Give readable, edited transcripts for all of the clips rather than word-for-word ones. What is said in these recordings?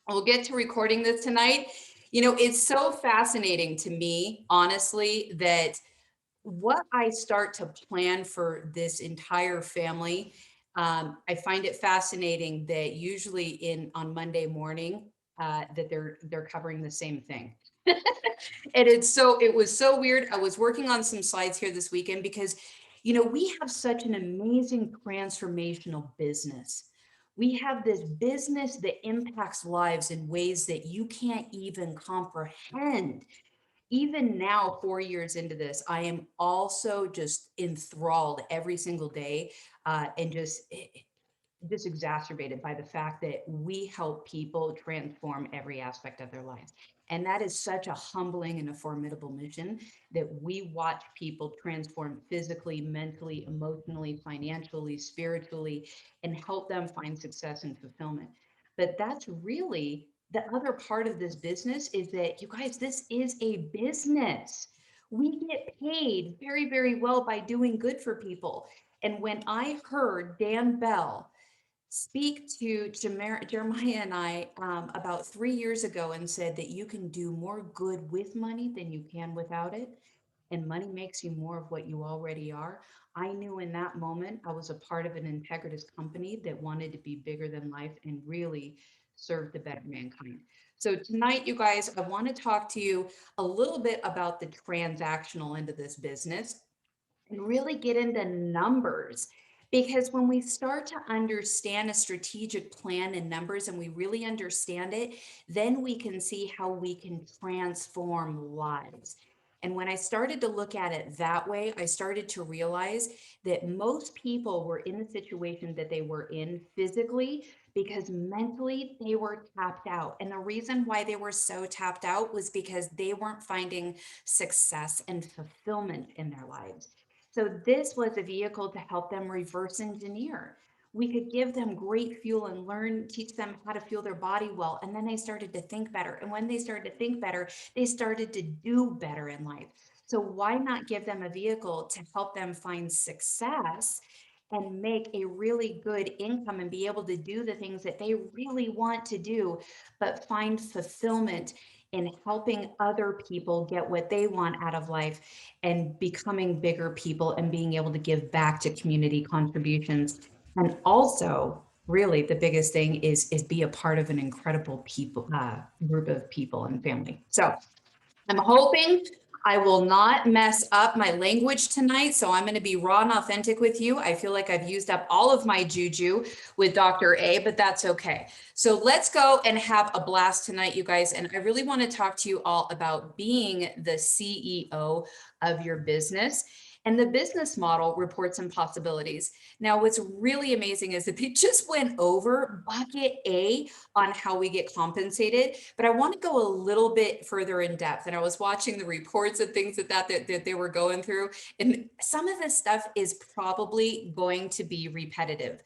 we'll get to recording this tonight. You know, it's so fascinating to me, honestly, that what I start to plan for this entire family, I find it fascinating that usually in on Monday morning, that they're covering the same thing. And it was so weird. I was working on some slides here this weekend because, you know, we have such an amazing transformational business. We have this business that impacts lives in ways that you can't even comprehend. Even now, 4 years into this, I am also just enthralled every single day, and just exacerbated by the fact that we help people transform every aspect of their lives. And that is such a humbling and a formidable mission, that we watch people transform physically, mentally, emotionally, financially, spiritually, and help them find success and fulfillment. But that's really the other part of this business, is that, you guys, this is a business. We get paid very, very well by doing good for people. And when I heard Dan Bell speak to Jeremiah and I, about 3 years ago, and said that you can do more good with money than you can without it, and money makes you more of what you already are. I knew in that moment I was a part of an integritous company that wanted to be bigger than life and really serve the better mankind. So tonight, you guys, I want to talk to you a little bit about the transactional end of this business and really get into numbers. Because when we start to understand a strategic plan in numbers and we really understand it, then we can see how we can transform lives. And when I started to look at it that way, I started to realize that most people were in the situation that they were in physically because mentally they were tapped out. And the reason why they were so tapped out was because they weren't finding success and fulfillment in their lives. So this was a vehicle to help them reverse engineer. We could give them great fuel and teach them how to fuel their body well. And then they started to think better. And when they started to think better, they started to do better in life. So why not give them a vehicle to help them find success and make a really good income and be able to do the things that they really want to do, but find fulfillment in helping other people get what they want out of life and becoming bigger people and being able to give back to community contributions. And also, really, the biggest thing is be a part of an incredible people group of people and family. So I'm hoping I will not mess up my language tonight. So I'm going to be raw and authentic with you. I feel like I've used up all of my juju with Dr. A, but that's okay. So let's go and have a blast tonight, you guys. And I really want to talk to you all about being the CEO of your business. And the business model reports and possibilities. Now, what's really amazing is that they just went over bucket A on how we get compensated, but I want to go a little bit further in depth. And I was watching the reports and things that they were going through, and some of this stuff is probably going to be repetitive.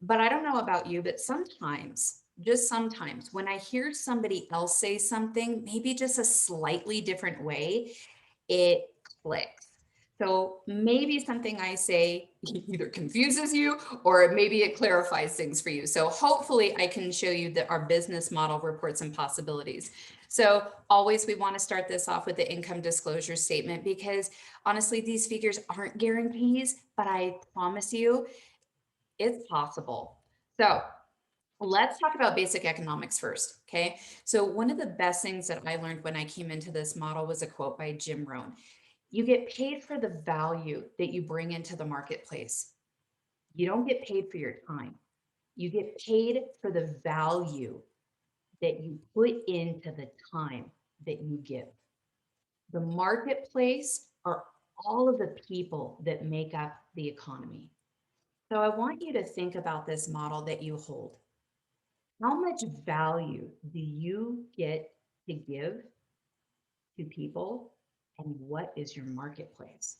But I don't know about you, but sometimes, just sometimes, when I hear somebody else say something, maybe just a slightly different way, it clicks. So maybe something I say either confuses you or maybe it clarifies things for you. So hopefully I can show you that our business model reports and possibilities. So always we want to start this off with the income disclosure statement, because honestly, these figures aren't guarantees, but I promise you it's possible. So let's talk about basic economics first, okay? So one of the best things that I learned when I came into this model was a quote by Jim Rohn. You get paid for the value that you bring into the marketplace. You don't get paid for your time. You get paid for the value that you put into the time that you give. The marketplace are all of the people that make up the economy. So I want you to think about this model that you hold. How much value do you get to give to people, and what is your marketplace?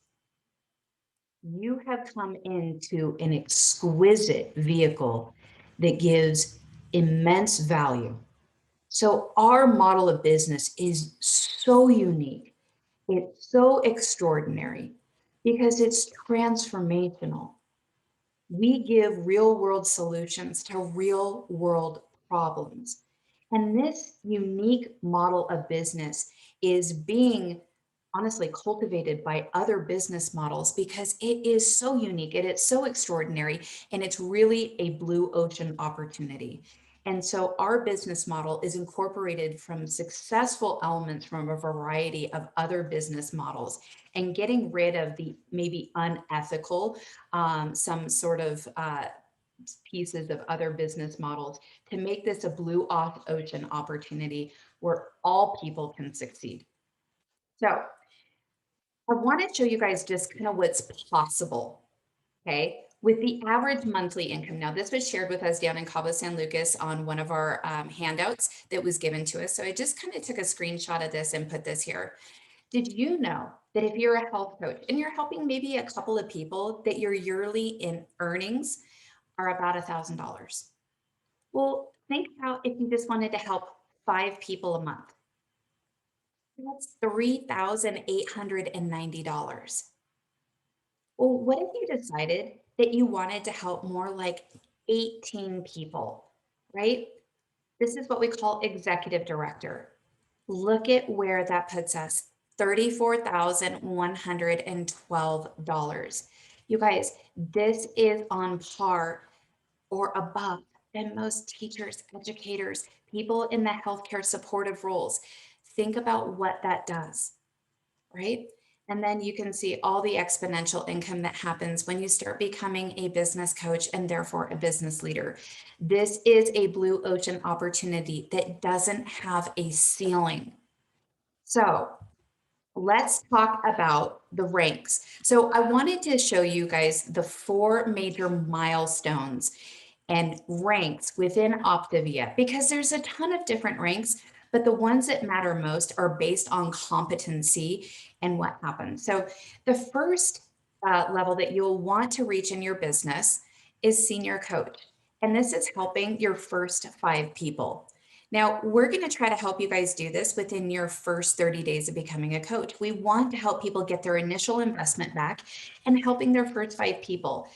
You have come into an exquisite vehicle that gives immense value. So our model of business is so unique. It's so extraordinary because it's transformational. We give real world solutions to real world problems. And this unique model of business is being honestly cultivated by other business models because it is so unique, it is so extraordinary, and it's really a blue ocean opportunity. And so our business model is incorporated from successful elements from a variety of other business models and getting rid of the maybe unethical, some sort of pieces of other business models to make this a blue ocean opportunity where all people can succeed. So I want to show you guys just kind of what's possible, okay, with the average monthly income. Now, this was shared with us down in Cabo San Lucas on one of our handouts that was given to us. So I just kind of took a screenshot of this and put this here. Did you know that if you're a health coach and you're helping maybe a couple of people, that your yearly in earnings are about $1,000? Well, think about if you just wanted to help 5 people a month. That's $3,890. Well, what if you decided that you wanted to help more like 18 people, right? This is what we call executive director. Look at where that puts us, $34,112. You guys, this is on par or above than most teachers, educators, people in the healthcare supportive roles. Think about what that does, right? And then you can see all the exponential income that happens when you start becoming a business coach and therefore a business leader. This is a blue ocean opportunity that doesn't have a ceiling. So let's talk about the ranks. So I wanted to show you guys the 4 major milestones and ranks within Optavia because there's a ton of different ranks, but the ones that matter most are based on competency and what happens. So the first level that you'll want to reach in your business is senior coach. And this is helping your first 5 people. Now, we're going to try to help you guys do this within your first 30 days of becoming a coach. We want to help people get their initial investment back and helping their first 5 people,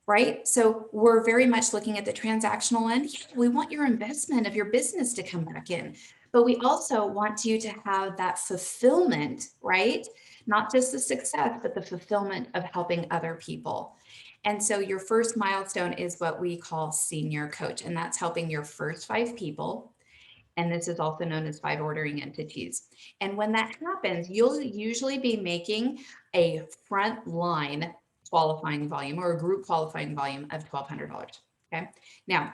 right? So we're very much looking at the transactional end. Yeah, we want your investment of your business to come back in, but we also want you to have that fulfillment, right? Not just the success, but the fulfillment of helping other people. And so your first milestone is what we call senior coach, and that's helping your first 5 people. And this is also known as 5 ordering entities. And when that happens, you'll usually be making a front line qualifying volume or a group qualifying volume of $1,200. Okay. Now,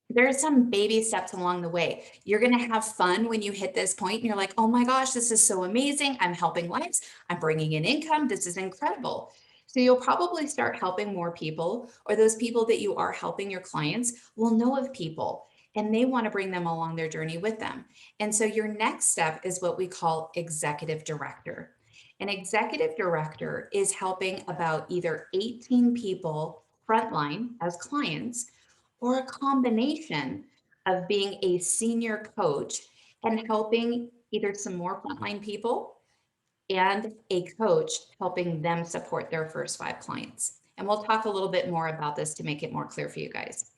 there are some baby steps along the way. You're going to have fun when you hit this point and you're like, oh my gosh, this is so amazing. I'm helping lives. I'm bringing in income. This is incredible. So you'll probably start helping more people, or those people that you are helping, your clients, will know of people and they want to bring them along their journey with them. And so your next step is what we call executive director. An executive director is helping about either 18 people frontline as clients or a combination of being a senior coach and helping either some more frontline people and a coach helping them support their first 5 clients. And we'll talk a little bit more about this to make it more clear for you guys.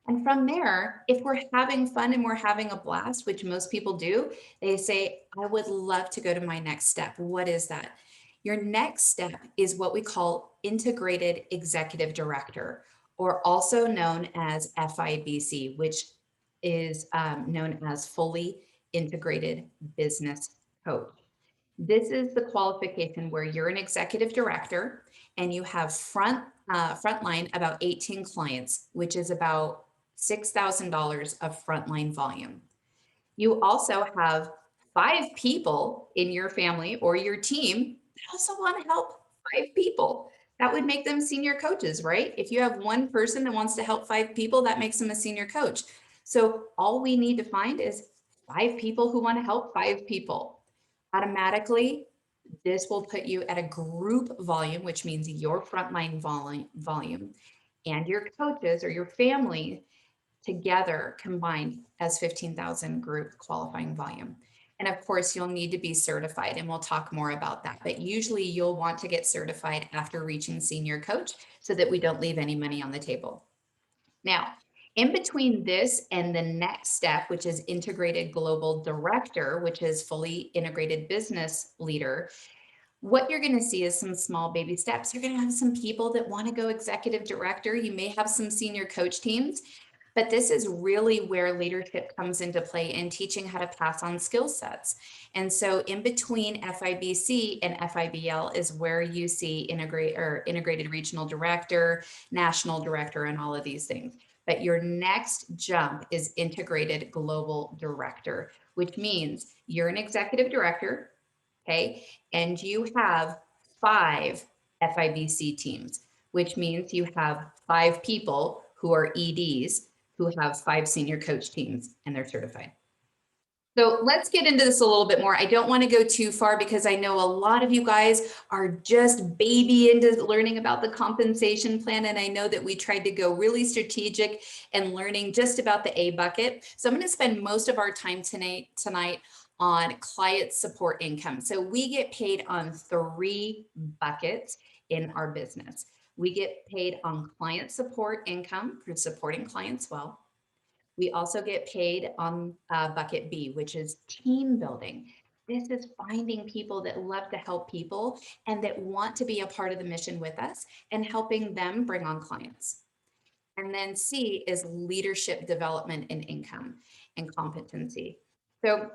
And from there, if we're having fun and we're having a blast, which most people do, they say, I would love to go to my next step. What is that? Your next step is what we call integrated executive director, or also known as FIBC, which is known as fully integrated business coach. This is the qualification where you're an executive director and you have frontline about 18 clients, which is about $6,000 of frontline volume. You also have 5 people in your family or your team that also want to help 5 people. That would make them senior coaches, right? If you have one person that wants to help 5 people, that makes them a senior coach. So all we need to find is 5 people who want to help 5 people. Automatically, this will put you at a group volume, which means your frontline volume and your coaches or your family together combined as 15,000 group qualifying volume. And of course, you'll need to be certified, and we'll talk more about that. But usually you'll want to get certified after reaching senior coach so that we don't leave any money on the table. Now, In between this and the next step, which is integrated global director, which is fully integrated business leader, what you're going to see is some small baby steps. You're going to have some people that want to go executive director. You may have some senior coach teams, but this is really where leadership comes into play in teaching how to pass on skill sets. And so in between FIBC and FIBL is where you see integrated regional director, national director, and all of these things. But your next jump is integrated global director, which means you're an executive director, okay? And you have 5 FIBC teams, which means you have 5 people who are EDs who have 5 senior coach teams and they're certified. So let's get into this a little bit more. I don't want to go too far because I know a lot of you guys are just baby into learning about the compensation plan. And I know that we tried to go really strategic and learning just about the A bucket. So I'm going to spend most of our time tonight on client support income. So we get paid on 3 buckets in our business. We get paid on client support income for supporting clients well. We also get paid on bucket B, which is team building. This is finding people that love to help people and that want to be a part of the mission with us and helping them bring on clients. And then C is leadership development and income and competency. So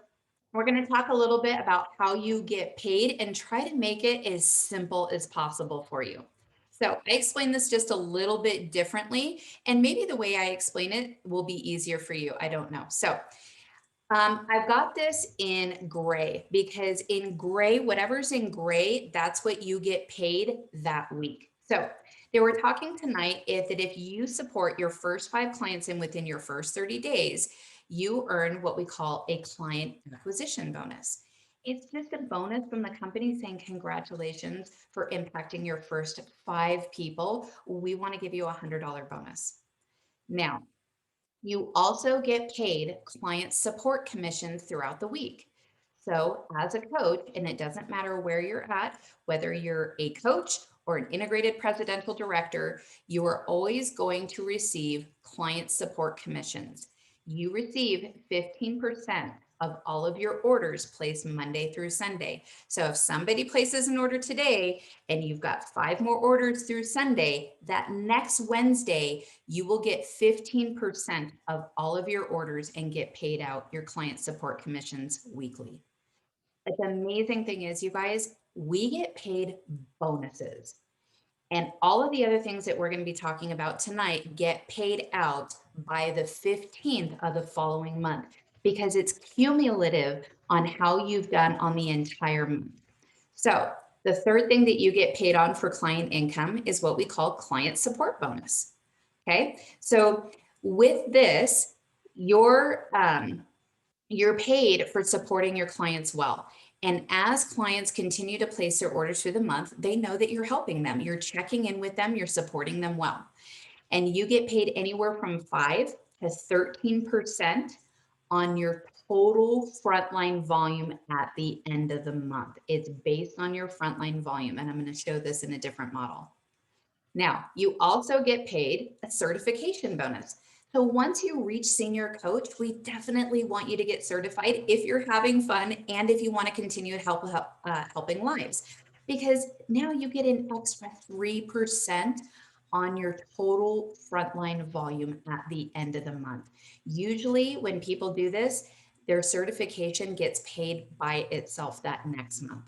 we're going to talk a little bit about how you get paid and try to make it as simple as possible for you. So I explain this just a little bit differently, and maybe the way I explain it will be easier for you. I don't know. So I've got this in gray because in gray, whatever's in gray, that's what you get paid that week. So they were talking tonight that if you support your first 5 clients in within your first 30 days, you earn what we call a client acquisition bonus. It's just a bonus from the company saying, congratulations for impacting your first 5 people. We want to give you a $100 bonus. Now, you also get paid client support commissions throughout the week. So as a coach, and it doesn't matter where you're at, whether you're a coach or an integrated presidential director, you are always going to receive client support commissions. You receive 15% of all of your orders placed Monday through Sunday. So if somebody places an order today and you've got 5 more orders through Sunday, that next Wednesday, you will get 15% of all of your orders and get paid out your client support commissions weekly. But the amazing thing is, you guys, we get paid bonuses. And all of the other things that we're going to be talking about tonight get paid out by the 15th of the following month because it's cumulative on how you've done on the entire month. So the third thing that you get paid on for client income is what we call client support bonus. Okay, so with this, you're paid for supporting your clients well. And as clients continue to place their orders through the month, they know that you're helping them. You're checking in with them, you're supporting them well. And you get paid anywhere from 5 to 13% on your total frontline volume at the end of the month. It's based on your frontline volume. And I'm going to show this in a different model. Now, you also get paid a certification bonus. So once you reach senior coach, we definitely want you to get certified if you're having fun and if you want to continue helping lives, because now you get an extra 3% on your total frontline volume at the end of the month. Usually when people do this, their certification gets paid by itself that next month.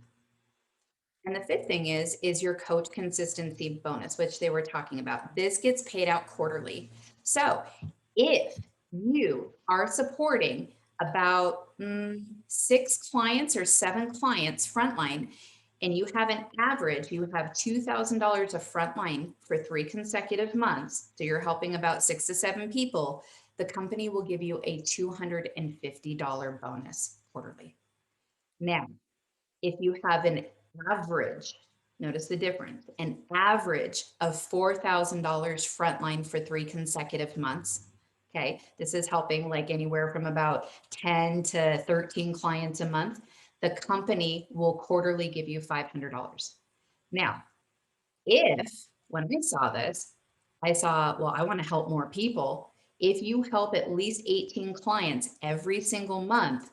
And the fifth thing is your coach consistency bonus, which they were talking about. This gets paid out quarterly. So if you are supporting about 6 clients or 7 clients frontline, and you have an average, you have $2,000 of frontline for 3 consecutive months, so you're helping about 6 to 7 people, the company will give you a $250 bonus quarterly. Now, if you have an average, notice the difference, an average of $4,000 frontline for 3 consecutive months. Okay, this is helping like anywhere from about 10 to 13 clients a month. The company will quarterly give you $500. Now, if when I saw this, I saw, well, I want to help more people. If you help at least 18 clients every single month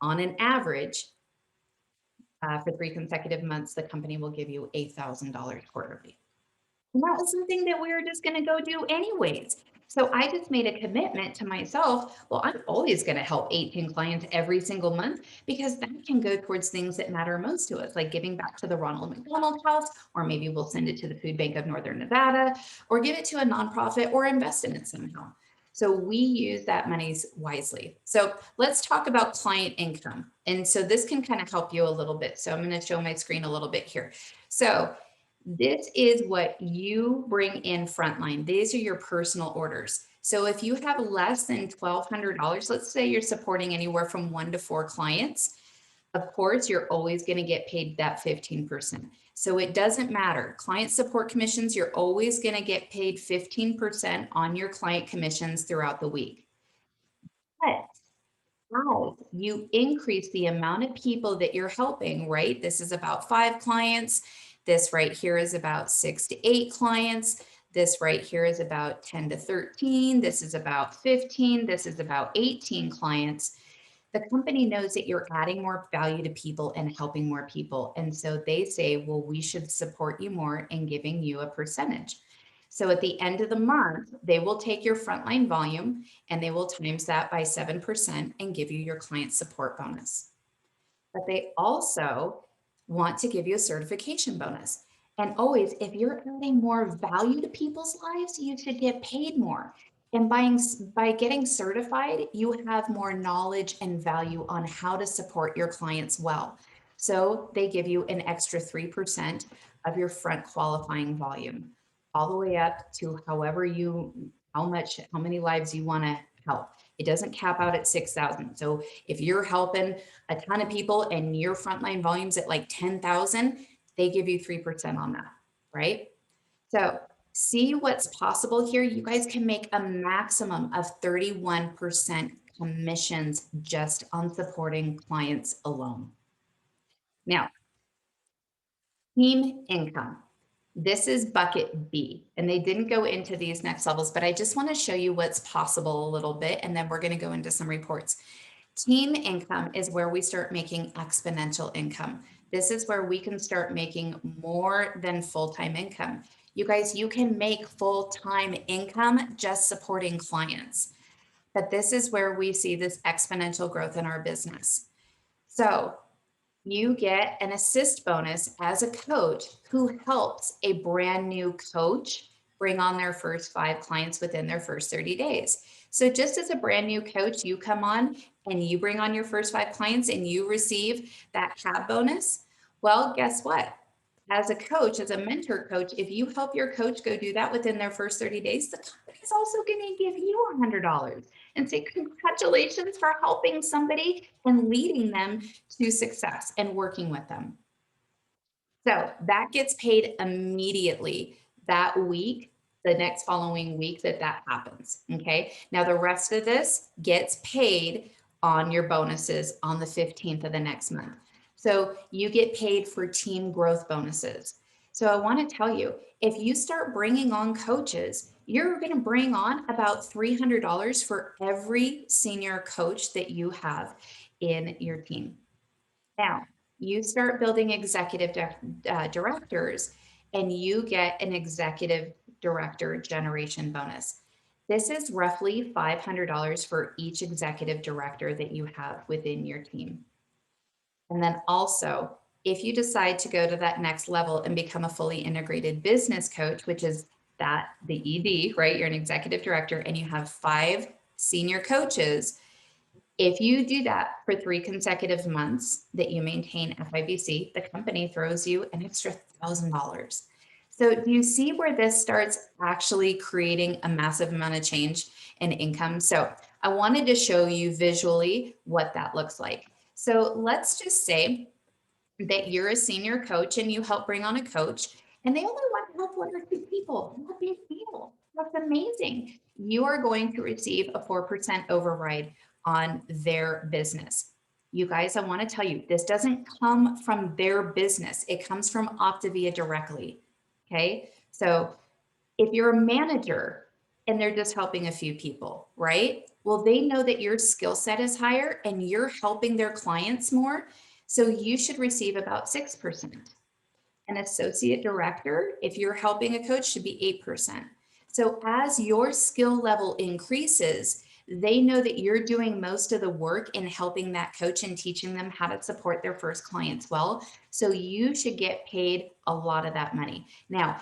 on an average, for 3 consecutive months, the company will give you $8,000 quarterly. And that was something that we were just going to go do anyways. So I just made a commitment to myself. Well, I'm always going to help 18 clients every single month because that can go towards things that matter most to us, like giving back to the Ronald McDonald House, or maybe we'll send it to the Food Bank of Northern Nevada, or give it to a nonprofit or invest in it somehow. So we use that monies wisely. So let's talk about client income. And so this can kind of help you a little bit. So I'm going to show my screen a little bit here. So this is what you bring in frontline. These are your personal orders. So if you have less than $1,200, let's say you're supporting anywhere from 1 to 4 clients, of course, you're always going to get paid that 15%. So it doesn't matter. Client support commissions, you're always going to get paid 15% on your client commissions throughout the week. But how you increase the amount of people that you're helping, right? This is about 5 clients. This right here is about 6 to 8 clients. This right here is about 10 to 13. This is about 15. This is about 18 clients. The company knows that you're adding more value to people and helping more people. And so they say, well, we should support you more and giving you a percentage. So at the end of the month, they will take your frontline volume and they will times that by 7% and give you your client support bonus. But they also want to give you a certification bonus. And always, if you're adding more value to people's lives, you should get paid more. And by getting certified, you have more knowledge and value on how to support your clients well. So they give you an extra 3% of your front qualifying volume, all the way up to how many lives you want to help. It doesn't cap out at 6,000. So if you're helping a ton of people and your frontline volume's at like 10,000, they give you 3% on that, right? So see what's possible here. You guys can make a maximum of 31% commissions just on supporting clients alone. Now, team income. This is bucket B, and they didn't go into these next levels, but I just want to show you what's possible a little bit, and then we're going to go into some reports. Team income is where we start making exponential income. This is where we can start making more than full-time income. You guys, you can make full-time income just supporting clients, but this is where we see this exponential growth in our business. So you get an assist bonus as a coach who helps a brand new coach bring on their first 5 clients within their first 30 days. So just as a brand new coach, you come on and you bring on your first 5 clients and you receive that CAB bonus. Well, guess what? As a coach, as a mentor coach, if you help your coach go do that within their first 30 days, the company is also going to give you $100 and say, congratulations for helping somebody and leading them to success and working with them. So that gets paid immediately that week, the next following week that happens. Okay. Now the rest of this gets paid on your bonuses on the 15th of the next month. So you get paid for team growth bonuses. So I want to tell you, if you start bringing on coaches, you're going to bring on about $300 for every senior coach that you have in your team. Now, you start building executive directors and you get an executive director generation bonus. This is roughly $500 for each executive director that you have within your team. And then also, if you decide to go to that next level and become a fully integrated business coach, which is the ED, right? You're an executive director and you have 5 senior coaches. If you do that for 3 consecutive months that you maintain FIBC, the company throws you an extra $1,000. So do you see where this starts actually creating a massive amount of change in income? So I wanted to show you visually what that looks like. So let's just say that you're a senior coach and you help bring on a coach and they only want to help 1 or 2 people. Not a big deal. That's amazing. You are going to receive a 4% override on their business. You guys, I want to tell you, this doesn't come from their business. It comes from Optavia directly. Okay. So if you're a manager and they're just helping a few people, right? Well, they know that your skill set is higher and you're helping their clients more. So you should receive about 6%. An associate director, if you're helping a coach, should be 8%. So as your skill level increases, they know that you're doing most of the work in helping that coach and teaching them how to support their first clients well. So you should get paid a lot of that money. Now,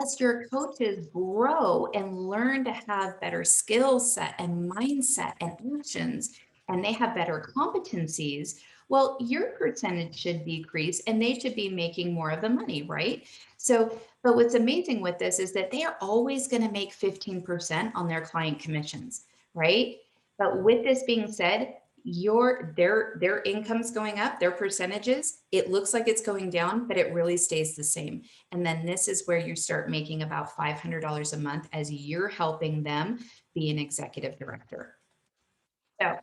as your coaches grow and learn to have better skill set and mindset and actions, and they have better competencies, well, your percentage should decrease and they should be making more of the money, right? So, but what's amazing with this is that they are always going to make 15% on their client commissions, right? But with this being said, their income's going up, their percentages, it looks like it's going down, but it really stays the same. And then this is where you start making about $500 a month as you're helping them be an executive director. So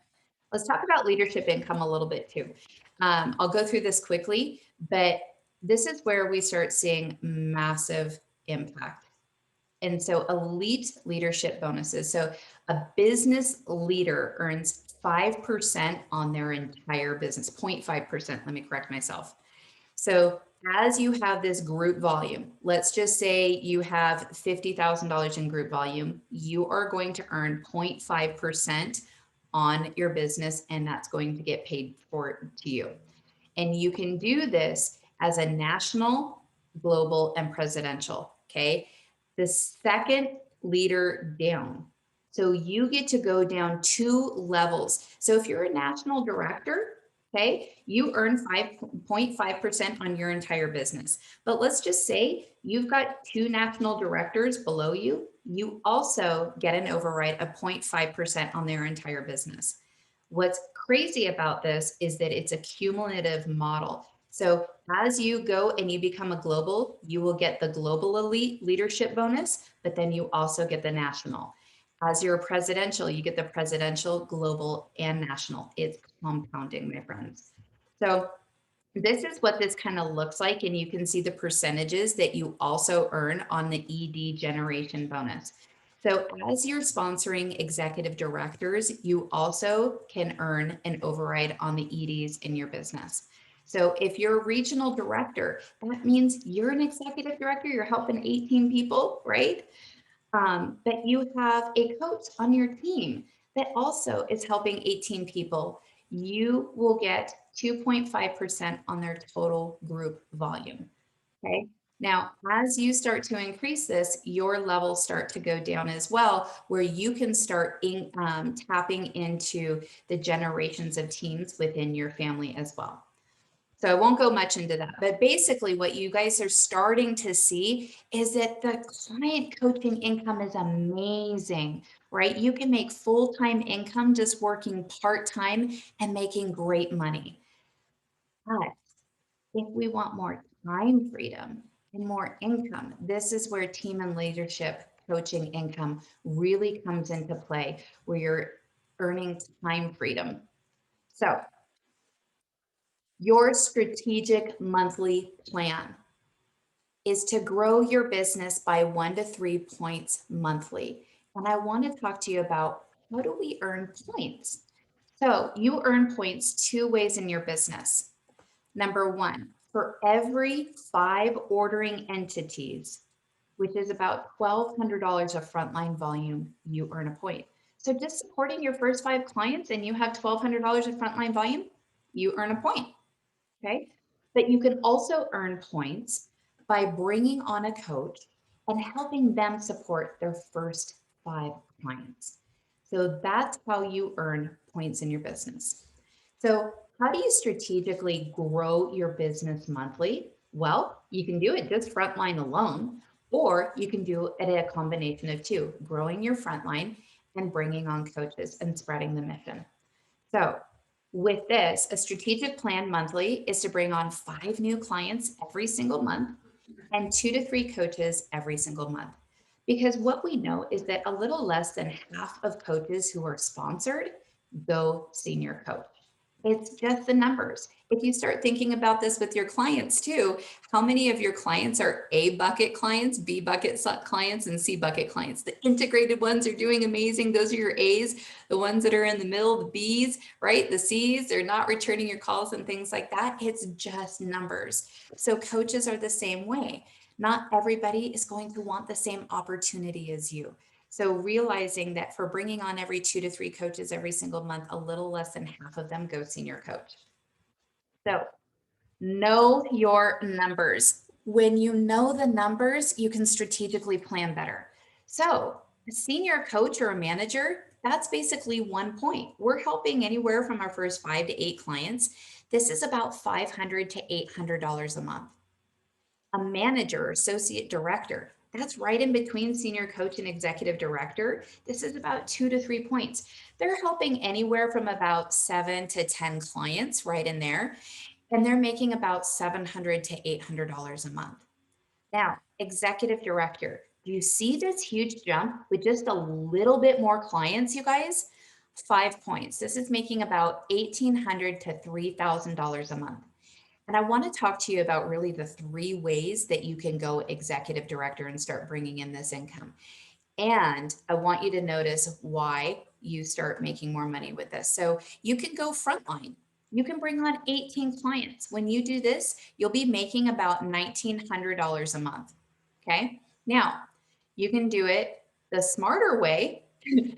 let's talk about leadership income a little bit too. I'll go through this quickly, but this is where we start seeing massive impact. And so elite leadership bonuses. So a business leader earns 5% on their entire business, 0.5%. Let me correct myself. So as you have this group volume, let's just say you have $50,000 in group volume, you are going to earn 0.5% on your business, and that's going to get paid for to you. And you can do this as a national, global, and presidential. Okay. The second leader down. So you get to go down 2 levels. So if you're a national director, okay, you earn 5.5% on your entire business. But let's just say you've got 2 national directors below you. You also get an override of 0.5% on their entire business. What's crazy about this is that it's a cumulative model. So as you go and you become a global, you will get the global elite leadership bonus, but then you also get the national. As you're a presidential, you get the presidential, global, and national. It's compounding, my friends. So this is what this kind of looks like. And you can see the percentages that you also earn on the ED generation bonus. So as you're sponsoring executive directors, you also can earn an override on the EDs in your business. So if you're a regional director, that means you're an executive director, you're helping 18 people, right? But you have a coach on your team that also is helping 18 people. You will get 2.5% on their total group volume. Okay. Now, as you start to increase this, your levels start to go down as well, where you can start tapping into the generations of teams within your family as well. So I won't go much into that, but basically what you guys are starting to see is that the client coaching income is amazing, right? You can make full-time income just working part-time and making great money. But if we want more time freedom and more income, this is where team and leadership coaching income really comes into play, where you're earning time freedom. So your strategic monthly plan is to grow your business by 1 to 3 points monthly. And I want to talk to you about, how do we earn points? So you earn points 2 ways in your business. Number 1, for every 5 ordering entities, which is about $1,200 of frontline volume, you earn a point. So just supporting your first 5 clients and you have $1,200 of frontline volume, you earn a point. Okay. But you can also earn points by bringing on a coach and helping them support their first 5 clients. So that's how you earn points in your business. So how do you strategically grow your business monthly? Well, you can do it just frontline alone, or you can do it a combination of 2, growing your frontline and bringing on coaches and spreading the mission. So with this, a strategic plan monthly is to bring on 5 new clients every single month and 2 to 3 coaches every single month. Because what we know is that a little less than half of coaches who are sponsored go senior coach. It's just the numbers. If you start thinking about this with your clients too, how many of your clients are A bucket clients, B bucket clients, and C bucket clients? The integrated ones are doing amazing. Those are your A's. The ones that are in the middle, the B's, right? The C's, they're not returning your calls and things like that. It's just numbers. So coaches are the same way. Not everybody is going to want the same opportunity as you. So realizing that for bringing on every 2 to 3 coaches every single month, a little less than half of them go senior coach. So know your numbers. When you know the numbers, you can strategically plan better. So a senior coach or a manager, that's basically 1 point. We're helping anywhere from our first 5 to 8 clients. This is about $500 to $800 a month. A manager, associate director, that's right in between senior coach and executive director. This is about 2 to 3 points. They're helping anywhere from about 7 to 10 clients right in there, and they're making about $700 to $800 a month. Now, executive director, do you see this huge jump with just a little bit more clients, you guys? 5 points. This is making about $1,800 to $3,000 a month. And I want to talk to you about really the 3 ways that you can go executive director and start bringing in this income. And I want you to notice why you start making more money with this. So you can go frontline. You can bring on 18 clients. When you do this, you'll be making about $1,900 a month. Okay. Now, you can do it the smarter way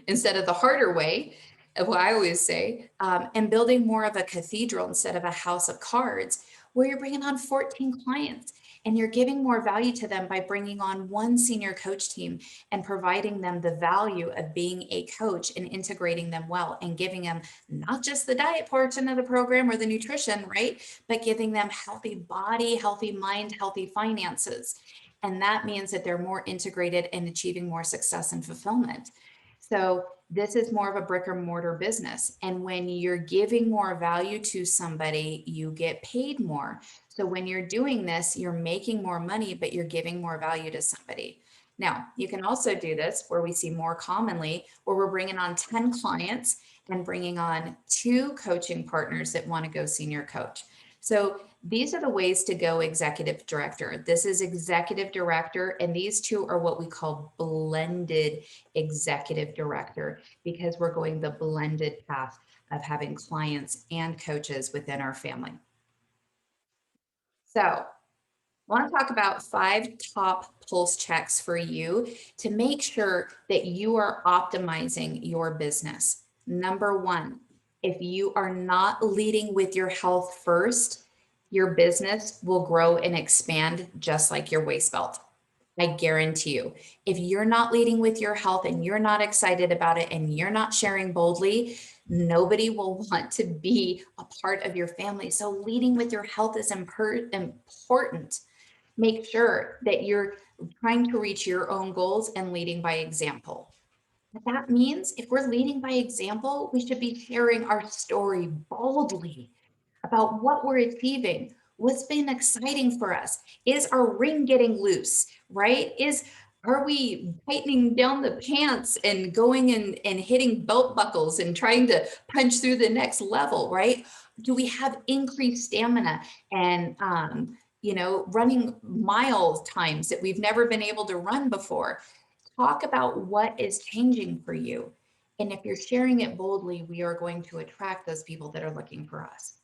instead of the harder way, of what I always say, and building more of a cathedral instead of a house of cards, where you're bringing on 14 clients and you're giving more value to them by bringing on one senior coach team and providing them the value of being a coach and integrating them well and giving them not just the diet portion of the program or the nutrition, right? But giving them healthy body, healthy mind, healthy finances. And that means that they're more integrated and achieving more success and fulfillment. So this is more of a brick or mortar business. And when you're giving more value to somebody, you get paid more. So when you're doing this, you're making more money, but you're giving more value to somebody. Now, you can also do this where we see more commonly, where we're bringing on 10 clients and bringing on 2 coaching partners that want to go senior coach. So these are the ways to go executive director. This is executive director, and these 2 are what we call blended executive director, because we're going the blended path of having clients and coaches within our family. So I want to talk about 5 top pulse checks for you to make sure that you are optimizing your business. Number 1, if you are not leading with your health first, your business will grow and expand just like your waist belt. I guarantee you, if you're not leading with your health and you're not excited about it and you're not sharing boldly, nobody will want to be a part of your family. So leading with your health is important. Make sure that you're trying to reach your own goals and leading by example. What that means, if we're leading by example, we should be sharing our story boldly about what we're achieving, what's been exciting for us. Is our ring getting loose, right? Are we tightening down the pants and going and hitting belt buckles and trying to punch through the next level, right? Do we have increased stamina and running mile times that we've never been able to run before? Talk about what is changing for you. And if you're sharing it boldly, we are going to attract those people that are looking for us.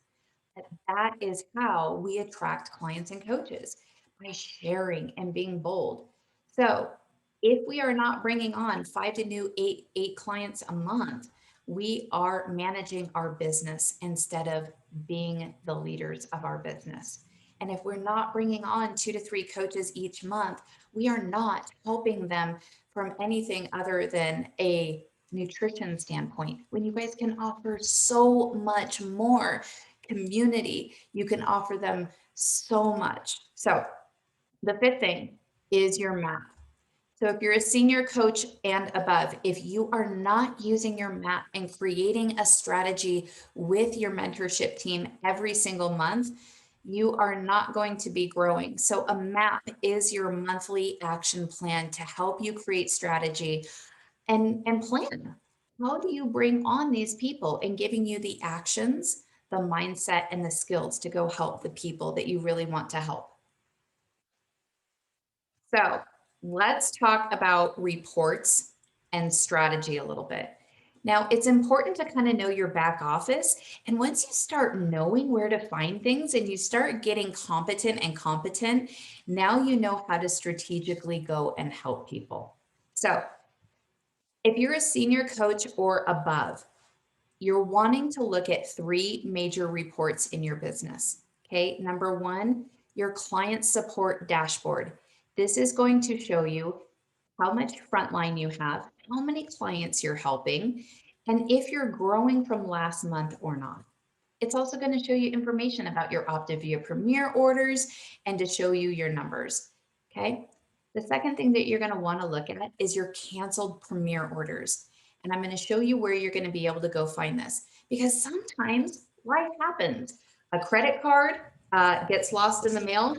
That is how we attract clients and coaches, by sharing and being bold. So if we are not bringing on 5 to 8 clients a month, we are managing our business instead of being the leaders of our business. And if we're not bringing on 2 to 3 coaches each month, we are not helping them from anything other than a nutrition standpoint, when you guys can offer so much more community. You can offer them so much. So the 5th thing is your map. So if you're a senior coach and above, if you are not using your map and creating a strategy with your mentorship team every single month, you are not going to be growing. So a map is your monthly action plan to help you create strategy and plan. How do you bring on these people, and giving you the actions, the mindset and the skills to go help the people that you really want to help. So let's talk about reports and strategy a little bit. Now, it's important to kind of know your back office. And once you start knowing where to find things and you start getting competent, now you know how to strategically go and help people. So if you're a senior coach or above, you're wanting to look at three major reports in your business. Okay, number one, your client support dashboard. This is going to show you how much frontline you have, how many clients you're helping, and if you're growing from last month or not. It's also going to show you information about your Optavia Premier orders and to show you your numbers. Okay. The second thing that you're going to want to look at is your canceled Premier orders. And I'm going to show you where you're going to be able to go find this because sometimes life happens. A credit card gets lost in the mail.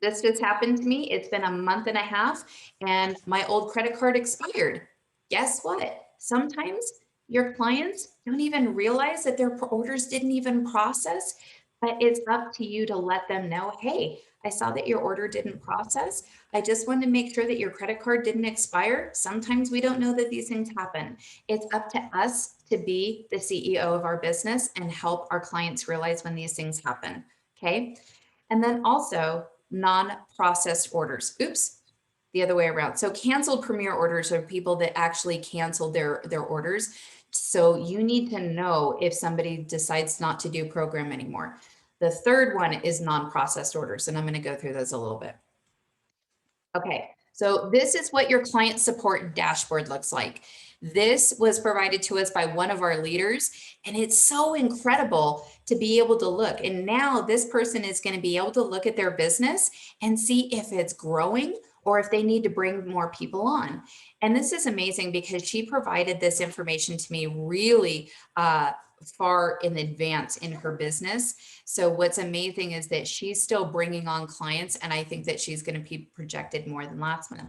This just happened to me. It's been a month and a half and my old credit card expired. Guess what? Sometimes your clients don't even realize that their orders didn't even process, but it's up to you to let them know, hey, I saw that your order didn't process. I just wanted to make sure that your credit card didn't expire. Sometimes we don't know that these things happen. It's up to us to be the CEO of our business and help our clients realize when these things happen. Okay. And then also non-processed orders. Oops, the other way around. So canceled Premier orders are people that actually canceled their orders. So you need to know if somebody decides not to do program anymore. The third one is non-processed orders, and I'm going to go through those a little bit. Okay, so this is what your client support dashboard looks like. This was provided to us by one of our leaders, and it's so incredible to be able to look. And now this person is going to be able to look at their business and see if it's growing or if they need to bring more people on. And this is amazing because she provided this information to me really far in advance in her business. So what's amazing is that she's still bringing on clients, and I think that she's going to be projected more than last month.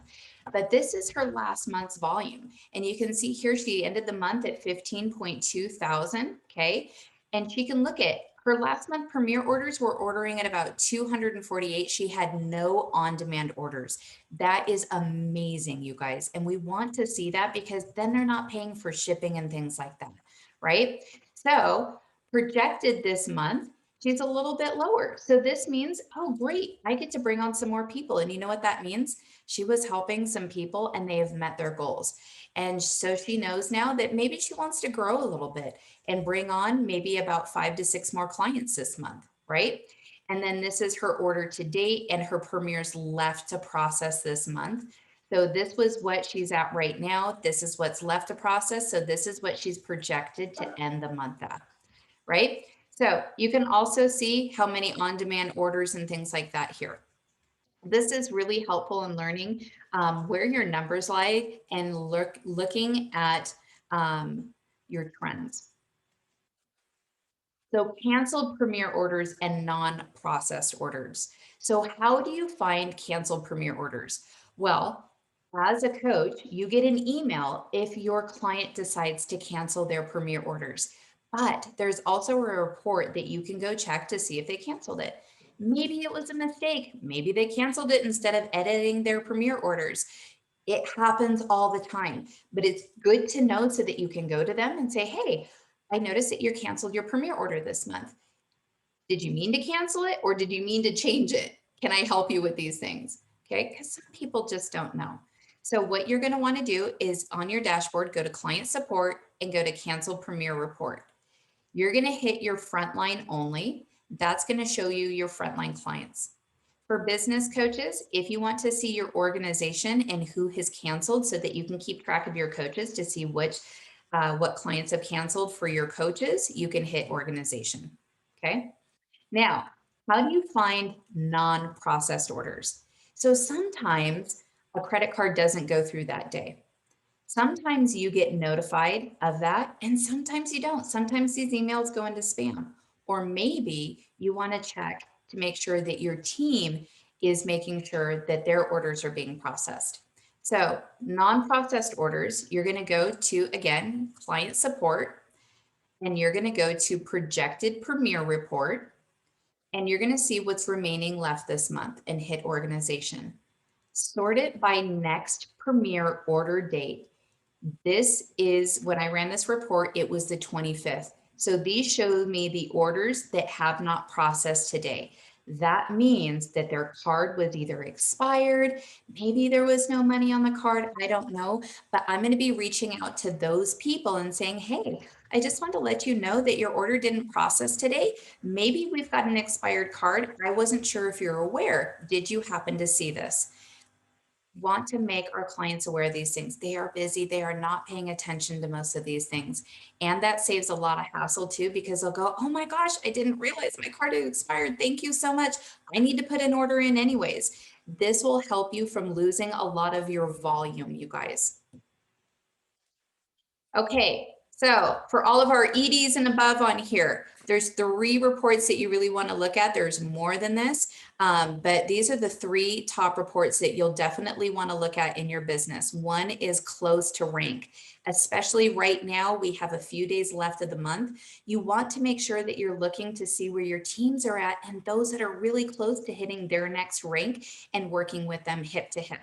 But this is her last month's volume. And you can see here, she ended the month at 15.2 thousand. Okay. And she can look at her last month Premier orders were ordering at about 248. She had no on-demand orders. That is amazing, you guys. And we want to see that because then they're not paying for shipping and things like that, right? So projected this month, she's a little bit lower. So this means, oh, great, I get to bring on some more people. And you know what that means? She was helping some people and they have met their goals. And so she knows now that maybe she wants to grow a little bit and bring on maybe about 5 to 6 more clients this month, right? And then this is her order to date and her premieres left to process this month. So this was what she's at right now. This is what's left to process. So this is what she's projected to end the month at, right? So you can also see how many on-demand orders and things like that here. This is really helpful in learning where your numbers lie and looking at your trends. So canceled Premier orders and non-processed orders. So how do you find canceled Premier orders? Well, as a coach, you get an email if your client decides to cancel their Premier orders. But there's also a report that you can go check to see if they canceled it. Maybe it was a mistake. Maybe they canceled it instead of editing their Premier orders. It happens all the time, but it's good to know so that you can go to them and say, hey, I noticed that you canceled your Premier order this month. Did you mean to cancel it or did you mean to change it? Can I help you with these things? Okay, because some people just don't know. So what you're going to want to do is on your dashboard, go to client support and go to cancel Premier report. You're going to hit your frontline only. That's going to show you your frontline clients. For business coaches, if you want to see your organization and who has canceled so that you can keep track of your coaches to see what clients have canceled for your coaches, you can hit organization. Okay. Now, how do you find non-processed orders? So sometimes a credit card doesn't go through that day. Sometimes you get notified of that and sometimes you don't. Sometimes these emails go into spam, or maybe you want to check to make sure that your team is making sure that their orders are being processed. So non-processed orders, you're going to go to, again, client support. and you're going to go to projected premier report, and you're going to see what's remaining left this month and hit organization. Sort it by next premier order date. This is when I ran this report, it was the 25th. So these show me the orders that have not processed today. That means that their card was either expired, maybe there was no money on the card, I don't know, but I'm going to be reaching out to those people and saying, hey, I just want to let you know that your order didn't process today. Maybe we've got an expired card. I wasn't sure if you're aware. Did you happen to see this? Want to make our clients aware of these things. They are busy. They are not paying attention to most of these things. And that saves a lot of hassle too, because they'll go, oh my gosh, I didn't realize my card had expired. Thank you so much. I need to put an order in anyways. This will help you from losing a lot of your volume, you guys. Okay, so for all of our EDs and above on here, there's 3 reports that you really want to look at. There's more than this, but these are the 3 top reports that you'll definitely want to look at in your business. One is close to rank, especially right now. We have a few days left of the month. You want to make sure that you're looking to see where your teams are at and those that are really close to hitting their next rank and working with them hip to hip.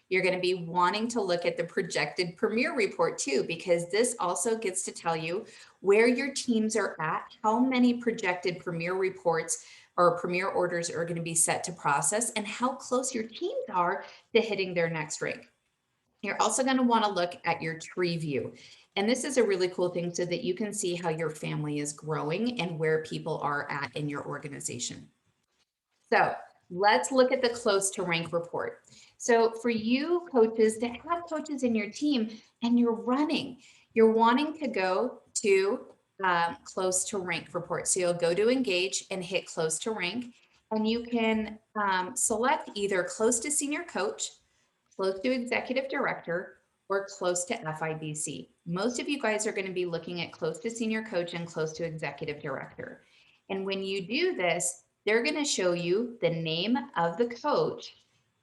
You're going to be wanting to look at the projected premier report too, because this also gets to tell you where your teams are at, how many projected premier reports or premier orders are going to be set to process, and how close your teams are to hitting their next rank. You're also going to want to look at your tree view. And this is a really cool thing so that you can see how your family is growing and where people are at in your organization. So let's look at the close to rank report. So for you coaches to have coaches in your team and you're wanting to go to close to rank report. So you'll go to engage and hit close to rank, and you can select either close to senior coach, close to executive director, or close to FIBC. Most of you guys are going to be looking at close to senior coach and close to executive director. And when you do this, they're going to show you the name of the coach,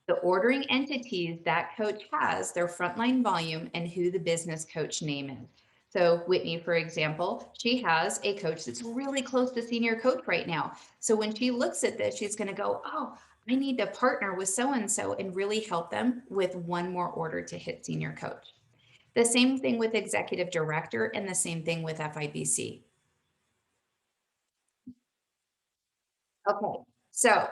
the ordering entities that coach has, their frontline volume, and who the business coach name is. So Whitney, for example, she has a coach that's really close to senior coach right now. So when she looks at this, she's going to go, oh, I need to partner with so-and-so and really help them with one more order to hit senior coach. The same thing with executive director and the same thing with FIBC. Okay, so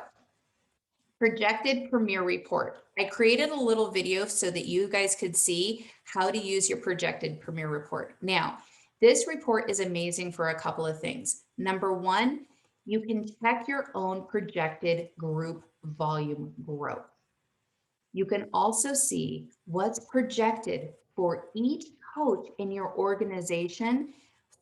projected premier report. I created a little video so that you guys could see how to use your projected premier report. Now, this report is amazing for a couple of things. Number one, you can check your own projected group volume growth. You can also see what's projected for each coach in your organization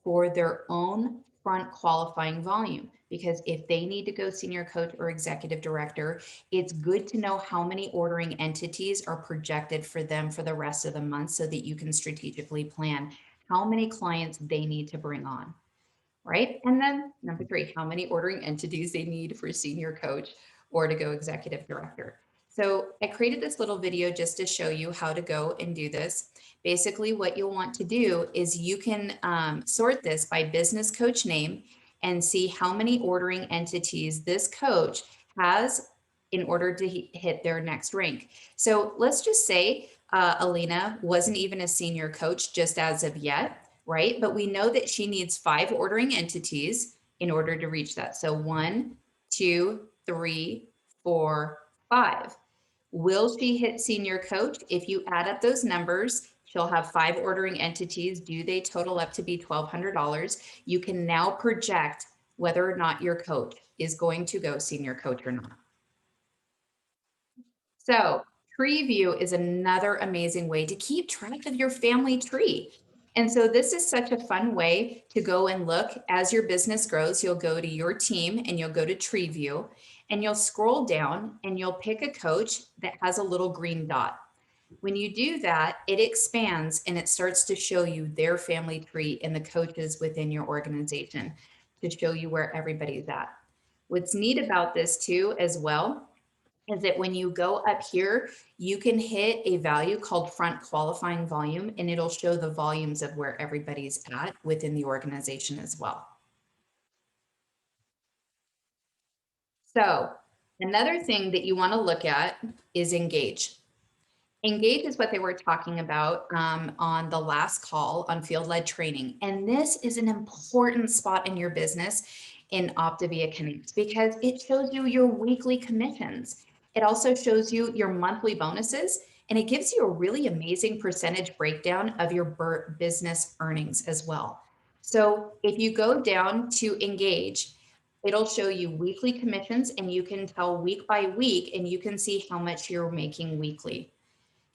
for their own front qualifying volume. Because if they need to go senior coach or executive director, it's good to know how many ordering entities are projected for them for the rest of the month so that you can strategically plan how many clients they need to bring on, right? And then number 3, how many ordering entities they need for senior coach or to go executive director. So I created this little video just to show you how to go and do this. Basically, what you'll want to do is you can sort this by business coach name and see how many ordering entities this coach has in order to hit their next rank. So let's just say Alina wasn't even a senior coach just as of yet, right? But we know that she needs 5 ordering entities in order to reach that. So 1, 2, 3, 4, 5. Will she hit senior coach? If you add up those numbers, she'll have 5 ordering entities. Do they total up to be $1,200? You can now project whether or not your coach is going to go senior coach or not. So tree view is another amazing way to keep track of your family tree. And so this is such a fun way to go and look as your business grows. You'll go to your team and you'll go to tree view and you'll scroll down and you'll pick a coach that has a little green dot. When you do that, it expands and it starts to show you their family tree and the coaches within your organization to show you where everybody's at. What's neat about this too as well is that when you go up here, you can hit a value called front qualifying volume, and it'll show the volumes of where everybody's at within the organization as well. So another thing that you want to look at is engage. Engage is what they were talking about on the last call on field-led training. And this is an important spot in your business in Optavia Connect because it shows you your weekly commissions. It also shows you your monthly bonuses, and it gives you a really amazing percentage breakdown of your business earnings as well. So if you go down to engage, it'll show you weekly commissions, and you can tell week by week, and you can see how much you're making weekly.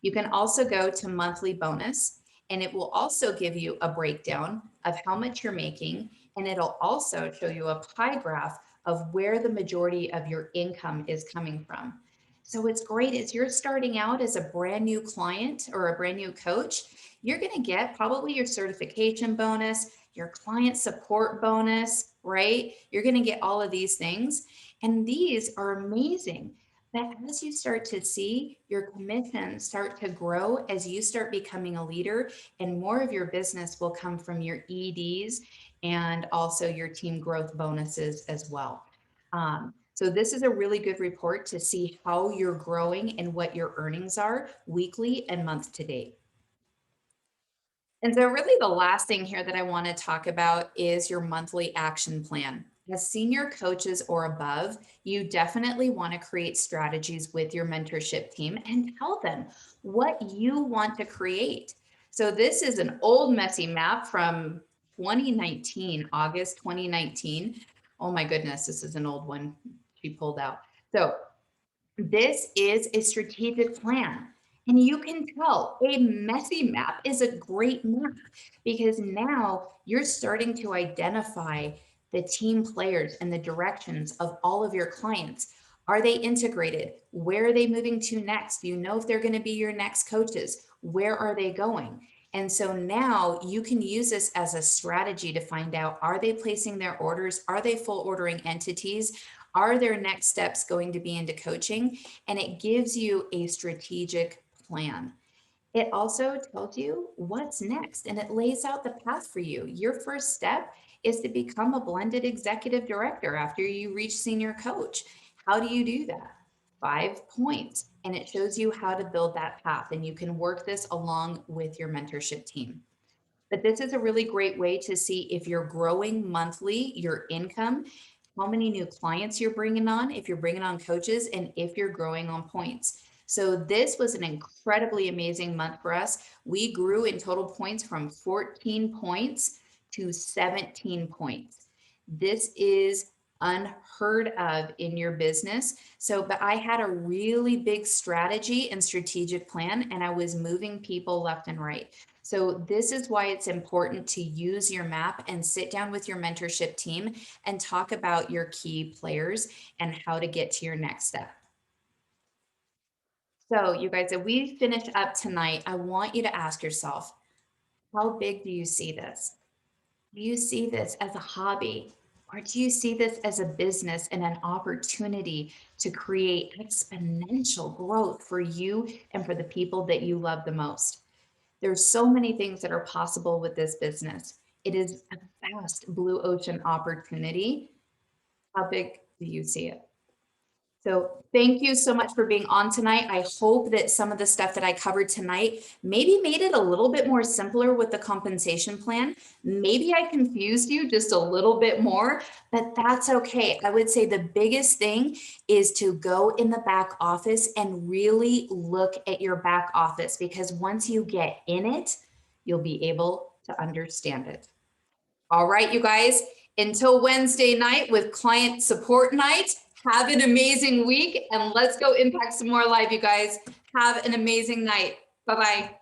You can also go to monthly bonus, and it will also give you a breakdown of how much you're making. And it'll also show you a pie graph of where the majority of your income is coming from. So it's great as you're starting out as a brand new client or a brand new coach, you're going to get probably your certification bonus, your client support bonus, right? You're going to get all of these things. And these are amazing. But as you start to see your commissions start to grow, as you start becoming a leader, and more of your business will come from your EDs and also your team growth bonuses as well. So this is a really good report to see how you're growing and what your earnings are weekly and month to date. And so really the last thing here that I want to talk about is your monthly action plan. As senior coaches or above, you definitely want to create strategies with your mentorship team and tell them what you want to create. So this is an old messy map from 2019, August 2019. Oh my goodness, this is an old one she pulled out. So this is a strategic plan. And you can tell a messy map is a great map because now you're starting to identify the team players and the directions of all of your clients. Are they integrated? Where are they moving to next? You know if they're going to be your next coaches. Where are they going? And so now you can use this as a strategy to find out, are they placing their orders? Are they full ordering entities? Are their next steps going to be into coaching? And it gives you a strategic plan. It also tells you what's next, and it lays out the path for you. Your first step is to become a blended executive director after you reach senior coach. How do you do that? 5 points, and it shows you how to build that path, and you can work this along with your mentorship team. But this is a really great way to see if you're growing monthly, your income, how many new clients you're bringing on, if you're bringing on coaches, and if you're growing on points. So this was an incredibly amazing month for us. We grew in total points from 14 points to 17 points. This is unheard of in your business. So, but I had a really big strategy and strategic plan, and I was moving people left and right. So this is why it's important to use your map and sit down with your mentorship team and talk about your key players and how to get to your next step. So you guys, if we finish up tonight, I want you to ask yourself, how big do you see this? Do you see this as a hobby? Or do you see this as a business and an opportunity to create exponential growth for you and for the people that you love the most? There's so many things that are possible with this business. It is a vast blue ocean opportunity. How big do you see it? So thank you so much for being on tonight. I hope that some of the stuff that I covered tonight maybe made it a little bit more simpler with the compensation plan. Maybe I confused you just a little bit more, but that's okay. I would say the biggest thing is to go in the back office and really look at your back office, because once you get in it, you'll be able to understand it. All right, you guys, until Wednesday night with client support night, have an amazing week, and let's go impact some more live, you guys. Have an amazing night. Bye-bye.